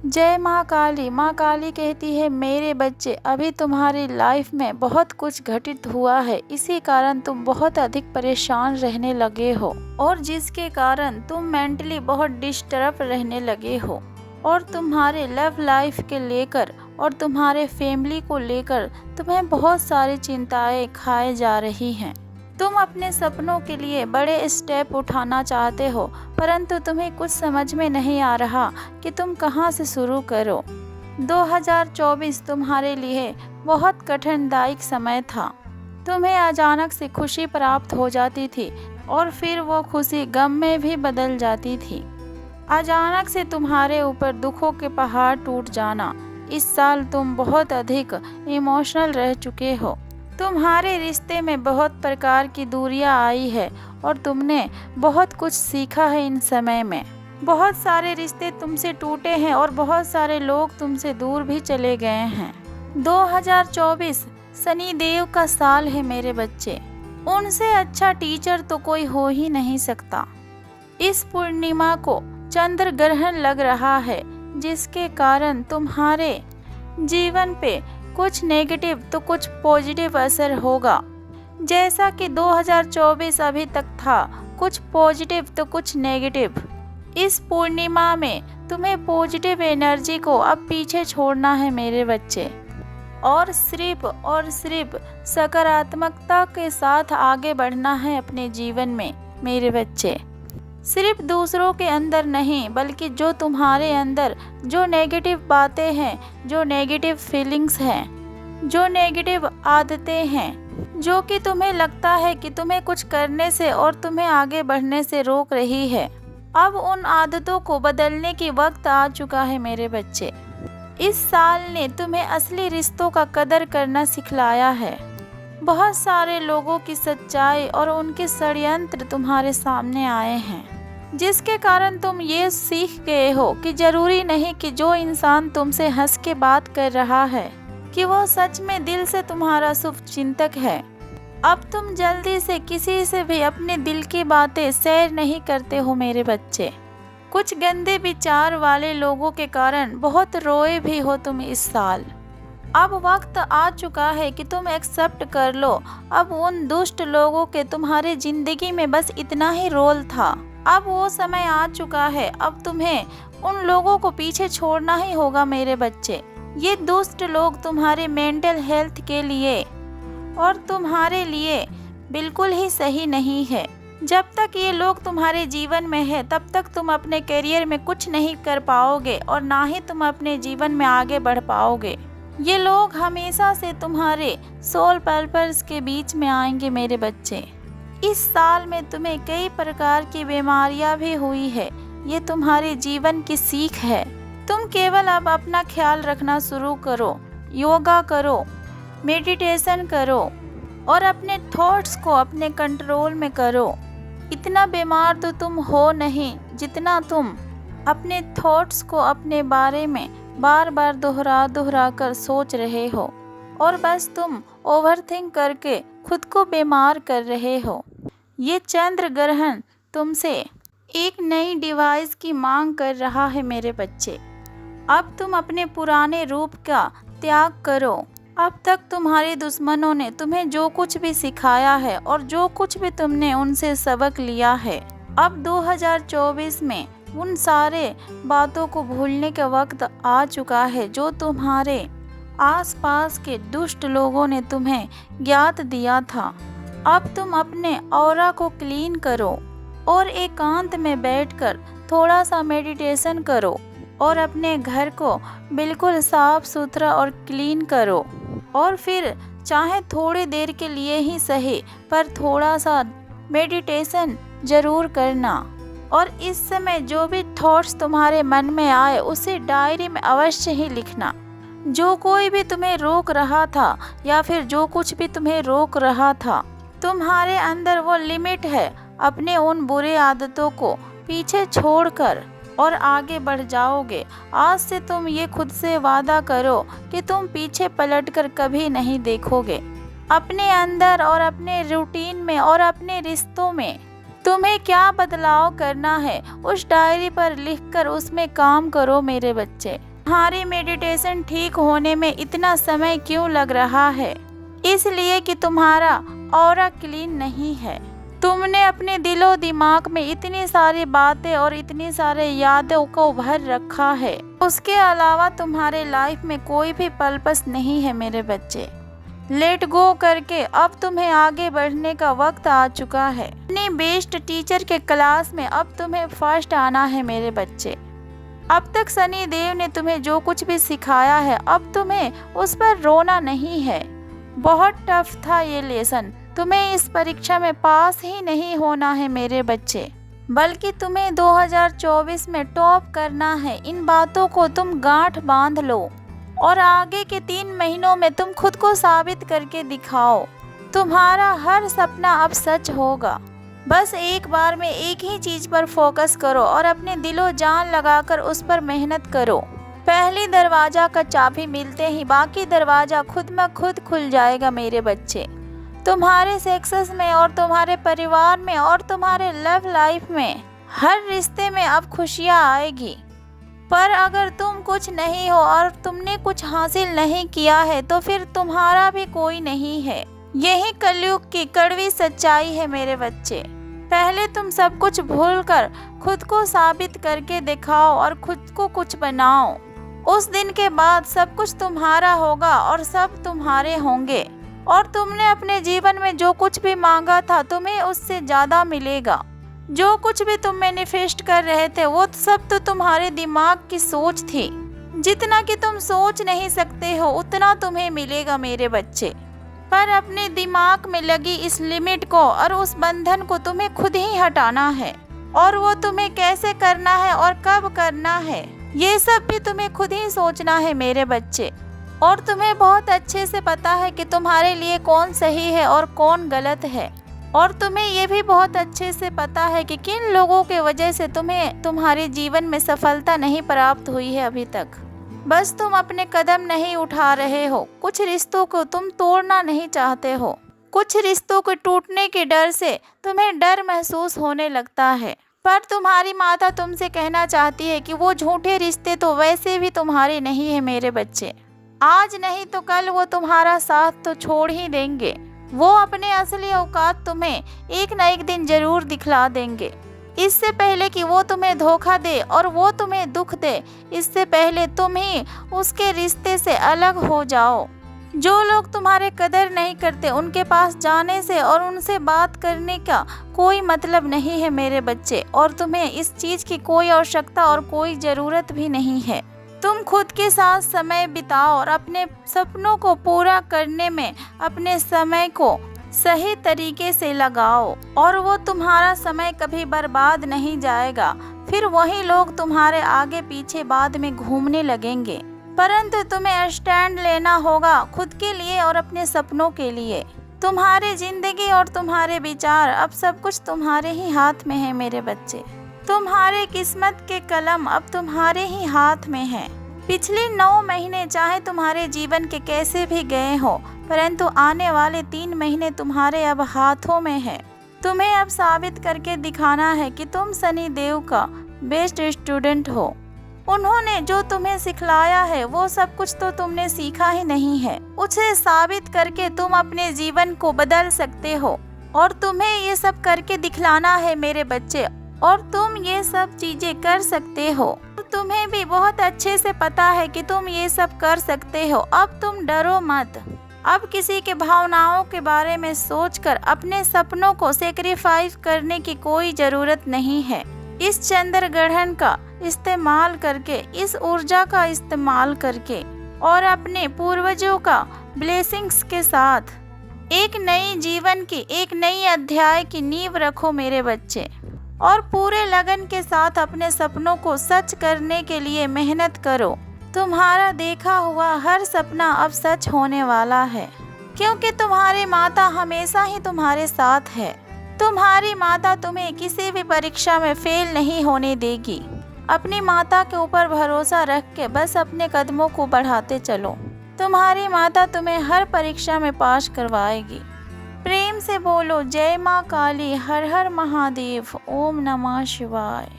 जय माँ काली। माँ काली कहती है, मेरे बच्चे, अभी तुम्हारी लाइफ में बहुत कुछ घटित हुआ है। इसी कारण तुम बहुत अधिक परेशान रहने लगे हो और जिसके कारण तुम मेंटली बहुत डिस्टर्ब रहने लगे हो और तुम्हारे लव लाइफ के लेकर और तुम्हारे फैमिली को लेकर तुम्हें बहुत सारी चिंताएं खाए जा रही हैं। तुम अपने सपनों के लिए बड़े स्टेप उठाना चाहते हो, परंतु तुम्हें कुछ समझ में नहीं आ रहा कि तुम कहां से शुरू करो। 2024 तुम्हारे लिए बहुत कठिनदायक समय था। तुम्हें अचानक से खुशी प्राप्त हो जाती थी और फिर वो खुशी गम में भी बदल जाती थी। अचानक से तुम्हारे ऊपर दुखों के पहाड़ टूट जाना। इस साल तुम बहुत अधिक इमोशनल रह चुके हो। तुम्हारे रिश्ते में बहुत प्रकार की दूरियां आई है और तुमने बहुत कुछ सीखा है इन समय में। बहुत सारे रिश्ते तुमसे टूटे हैं और बहुत सारे लोग तुमसे दूर भी चले गए हैं। 2024 शनि देव का साल है मेरे बच्चे। उनसे अच्छा टीचर तो कोई हो ही नहीं सकता। इस पूर्णिमा को चंद्र ग्रहण लग रहा है, जिसके कारण तुम्हारे जीवन पे कुछ नेगेटिव तो कुछ पॉजिटिव असर होगा। जैसा कि 2024 अभी तक था, कुछ पॉजिटिव तो कुछ नेगेटिव। इस पूर्णिमा में तुम्हें पॉजिटिव एनर्जी को अब पीछे छोड़ना है मेरे बच्चे और सिर्फ सकारात्मकता के साथ आगे बढ़ना है अपने जीवन में मेरे बच्चे। सिर्फ दूसरों के अंदर नहीं, बल्कि जो तुम्हारे अंदर जो नेगेटिव बातें हैं, जो नेगेटिव फीलिंग्स हैं, जो नेगेटिव आदतें हैं, जो कि तुम्हें लगता है कि तुम्हें कुछ करने से और तुम्हें आगे बढ़ने से रोक रही है, अब उन आदतों को बदलने की वक्त आ चुका है मेरे बच्चे। इस साल ने तुम्हें असली रिश्तों का कदर करना सिखलाया है। बहुत सारे लोगों की सच्चाई और उनके षड्यंत्र तुम्हारे सामने आए हैं, जिसके कारण तुम ये सीख गए हो कि जरूरी नहीं कि जो इंसान तुमसे हंस के बात कर रहा है कि वो सच में दिल से तुम्हारा शुभ चिंतक है। अब तुम जल्दी से किसी से भी अपने दिल की बातें शेयर नहीं करते हो मेरे बच्चे। कुछ गंदे विचार वाले लोगों के कारण बहुत रोए भी हो तुम इस साल। अब वक्त आ चुका है कि तुम एक्सेप्ट कर लो, अब उन दुष्ट लोगों के तुम्हारे जिंदगी में बस इतना ही रोल था। अब वो समय आ चुका है, अब तुम्हें उन लोगों को पीछे छोड़ना ही होगा मेरे बच्चे। ये दुष्ट लोग तुम्हारे मेंटल हेल्थ के लिए और तुम्हारे लिए बिल्कुल ही सही नहीं है। जब तक ये लोग तुम्हारे जीवन में है, तब तक तुम अपने करियर में कुछ नहीं कर पाओगे और ना ही तुम अपने जीवन में आगे बढ़ पाओगे। ये लोग हमेशा से तुम्हारे सोल पर्पस के बीच में आएंगे मेरे बच्चे। इस साल में तुम्हें कई प्रकार की बीमारियां भी हुई है, ये तुम्हारे जीवन की सीख है। तुम केवल अब अपना ख्याल रखना शुरू करो, योगा करो, मेडिटेशन करो और अपने थॉट्स को अपने कंट्रोल में करो। इतना बीमार तो तुम हो नहीं जितना तुम अपने थॉट्स को अपने बारे में बार बार दोहरा कर सोच रहे हो और बस तुम ओवरथिंक करके खुद को बीमार कर रहे हो। ये चंद्र ग्रहण तुमसे एक नई डिवाइस की मांग कर रहा है मेरे बच्चे। अब तुम अपने पुराने रूप का त्याग करो। अब तक तुम्हारे दुश्मनों ने तुम्हें जो कुछ भी सिखाया है और जो कुछ भी तुमने उनसे सबक लिया है, अब 2024 में उन सारे बातों को भूलने का वक्त आ चुका है जो तुम्हारे आसपास के दुष्ट लोगों ने तुम्हें ज्ञात दिया था। अब तुम अपने ऑरा को क्लीन करो और एकांत में बैठकर थोड़ा सा मेडिटेशन करो और अपने घर को बिल्कुल साफ सुथरा और क्लीन करो और फिर चाहे थोड़ी देर के लिए ही सही पर थोड़ा सा मेडिटेशन जरूर करना। और इस समय जो भी थॉट्स तुम्हारे मन में आए उसे डायरी में अवश्य ही लिखना। जो कोई भी तुम्हें रोक रहा था या फिर जो कुछ भी तुम्हें रोक रहा था, तुम्हारे अंदर वो लिमिट है। अपने उन बुरे आदतों को पीछे छोड़कर और आगे बढ़ जाओगे। आज से तुम ये खुद से वादा करो कि तुम पीछे पलटकर कभी नहीं देखोगे। अपने अंदर और अपने रूटीन में और अपने रिश्तों में तुम्हें क्या बदलाव करना है उस डायरी पर लिखकर उसमें काम करो मेरे बच्चे। तुम्हारी मेडिटेशन ठीक होने में इतना समय क्यों लग रहा है? इसलिए कि तुम्हारा ऑरा क्लीन नहीं है। तुमने अपने दिलो दिमाग में इतनी सारी बातें और इतनी सारे यादों को भर रखा है। उसके अलावा तुम्हारे लाइफ में कोई भी पर्पस नहीं है मेरे बच्चे। लेट गो करके अब तुम्हें आगे बढ़ने का वक्त आ चुका है। अपनी बेस्ट टीचर के क्लास में अब तुम्हें फर्स्ट आना है मेरे बच्चे। अब तक शनि देव ने तुम्हें जो कुछ भी सिखाया है, अब तुम्हें उस पर रोना नहीं है। बहुत टफ था ये लेसन। तुम्हें इस परीक्षा में पास ही नहीं होना है मेरे बच्चे, बल्कि तुम्हें 2024 में टॉप करना है। इन बातों को तुम गांठ बांध लो और आगे के 3 महीनों में तुम खुद को साबित करके दिखाओ। तुम्हारा हर सपना अब सच होगा। बस एक बार में एक ही चीज पर फोकस करो और अपने दिलो जान लगाकर उस पर मेहनत करो। पहली दरवाजा का चाबी मिलते ही बाकी दरवाजा खुद ब खुद खुल जाएगा मेरे बच्चे। तुम्हारे सक्सेस में और तुम्हारे परिवार में और तुम्हारे लव लाइफ में हर रिश्ते में अब खुशियाँ आएगी। पर अगर तुम कुछ नहीं हो और तुमने कुछ हासिल नहीं किया है तो फिर तुम्हारा भी कोई नहीं है। यही कलयुग की कड़वी सच्चाई है मेरे बच्चे। पहले तुम सब कुछ भूलकर खुद को साबित करके दिखाओ और खुद को कुछ बनाओ। उस दिन के बाद सब कुछ तुम्हारा होगा और सब तुम्हारे होंगे। और तुमने अपने जीवन में जो कुछ भी मांगा था तुम्हें उससे ज़्यादा मिलेगा। जो कुछ भी तुम मैनिफेस्ट कर रहे थे वो सब तो तुम्हारे दिमाग की सोच थी। जितना कि तुम सोच नहीं सकते हो उतना तुम्हें मिलेगा मेरे बच्चे। पर अपने दिमाग में लगी इस लिमिट को और उस बंधन को तुम्हें खुद ही हटाना है। और वो तुम्हें कैसे करना है और कब करना है ये सब भी तुम्हें खुद ही सोचना है मेरे बच्चे। और तुम्हें बहुत अच्छे से पता है कि तुम्हारे लिए कौन सही है और कौन गलत है। और तुम्हें ये भी बहुत अच्छे से पता है कि किन लोगों के वजह से तुम्हें तुम्हारे जीवन में सफलता नहीं प्राप्त हुई है अभी तक। बस तुम अपने कदम नहीं उठा रहे हो। कुछ रिश्तों को तुम तोड़ना नहीं चाहते हो। कुछ रिश्तों के टूटने के डर से तुम्हें डर महसूस होने लगता है। पर तुम्हारी माता तुमसे कहना चाहती है कि वो झूठे रिश्ते तो वैसे भी तुम्हारे नहीं है मेरे बच्चे। आज नहीं तो कल वो तुम्हारा साथ तो छोड़ ही देंगे। वो अपने असली औकात तुम्हें एक न एक दिन जरूर दिखला देंगे। इससे पहले कि वो तुम्हें धोखा दे और वो तुम्हें दुख दे, इससे पहले तुम ही उसके रिश्ते से अलग हो जाओ। जो लोग तुम्हारे कदर नहीं करते उनके पास जाने से और उनसे बात करने का कोई मतलब नहीं है मेरे बच्चे। और तुम्हें इस चीज़ की कोई आवश्यकता और कोई ज़रूरत भी नहीं है। तुम खुद के साथ समय बिताओ और अपने सपनों को पूरा करने में अपने समय को सही तरीके से लगाओ और वो तुम्हारा समय कभी बर्बाद नहीं जाएगा। फिर वही लोग तुम्हारे आगे पीछे बाद में घूमने लगेंगे। परंतु तुम्हें स्टैंड लेना होगा खुद के लिए और अपने सपनों के लिए। तुम्हारी जिंदगी और तुम्हारे विचार अब सब कुछ तुम्हारे ही हाथ में है मेरे बच्चे। तुम्हारे किस्मत के कलम अब तुम्हारे ही हाथ में है। पिछले 9 महीने चाहे तुम्हारे जीवन के कैसे भी गए हो, परंतु आने वाले 3 महीने तुम्हारे अब हाथों में है। तुम्हें अब साबित करके दिखाना है कि तुम शनि देव का बेस्ट स्टूडेंट हो। उन्होंने जो तुम्हें सिखलाया है वो सब कुछ तो तुमने सीखा ही नहीं है। उसे साबित करके तुम अपने जीवन को बदल सकते हो और तुम्हें ये सब करके दिखलाना है मेरे बच्चे। और तुम ये सब चीजें कर सकते हो। तुम्हें भी बहुत अच्छे से पता है कि तुम ये सब कर सकते हो। अब तुम डरो मत। अब किसी के भावनाओं के बारे में सोचकर अपने सपनों को सेक्रीफाइस करने की कोई जरूरत नहीं है। इस चंद्र ग्रहण का इस्तेमाल करके, इस ऊर्जा का इस्तेमाल करके और अपने पूर्वजों का ब्लेसिंग्स के साथ एक नई जीवन की, एक नई अध्याय की नींव रखो मेरे बच्चे। और पूरे लगन के साथ अपने सपनों को सच करने के लिए मेहनत करो। तुम्हारा देखा हुआ हर सपना अब सच होने वाला है, क्योंकि तुम्हारी माता हमेशा ही तुम्हारे साथ है। तुम्हारी माता तुम्हें किसी भी परीक्षा में फेल नहीं होने देगी। अपनी माता के ऊपर भरोसा रख के बस अपने कदमों को बढ़ाते चलो। तुम्हारी माता तुम्हें हर परीक्षा में पास करवाएगी। प्रेम से बोलो जय माँ काली, हर हर महादेव, ओम नमः शिवाय।